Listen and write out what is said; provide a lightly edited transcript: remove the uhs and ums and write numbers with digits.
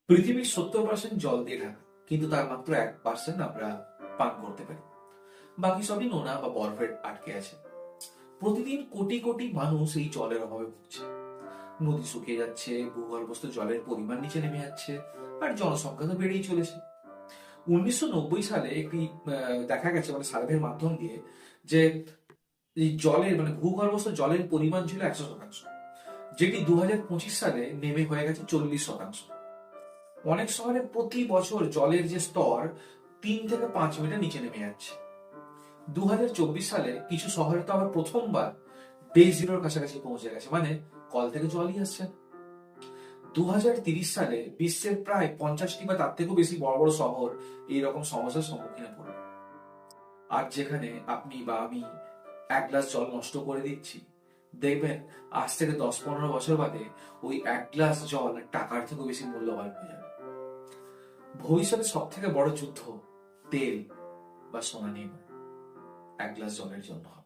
পৃথিবীর 70% জল দিয়ে ঢাকা, কিন্তু তার মাত্র 1% আমরা পান করতে পারি। বাকি সবই নোনা বা বরফে আটকে আছে। প্রতিদিন কোটি কোটি মানুষ এই জলের অভাবে ভুগছে। নদী শুকিয়ে যাচ্ছে, ভূগর্ভস্থ জলের পরিমাণ নিচে নেমে যাচ্ছে, আর জনসংখ্যা তো বেড়েই চলেছে। 1990 সালে একটি দেখা গেছে, মানে সার্ভের মাধ্যম দিয়ে, যে এই জলের মানে ভূগর্ভস্থ জলের পরিমাণ ছিল 100%, যেটি 2025 সালে নেমে হয়ে গেছে 40%। অনেক শহরে প্রতি বছর জলের যে স্তর 3 থেকে 5 মিটার নিচে নেমে যাচ্ছে। 2024 সালে কিছু শহরে তো আবার প্রথমবার ডে জিরোর কাছাকাছি পৌঁছে গেছে, মানে কল থেকে জলই আসছে না। 2030 সালে বিশ্বের প্রায় 50টি বা তার থেকেও বেশি বড় বড় শহর এইরকম সমস্যার সম্মুখীন পড়বে। আর যেখানে আপনি বা আমি 1 গ্লাস জল নষ্ট করে দিচ্ছি, দেখবেন আজ থেকে 10-15 বছর বাদে ওই 1 গ্লাস জল টাকার থেকেও বেশি মূল্যবান হয়ে যাবে। ভবিষ্যতে সব থেকে বড় যুদ্ধ তেল বা সোনা নিয়ে নয়, 1 গ্লাস জলের জন্য হবে।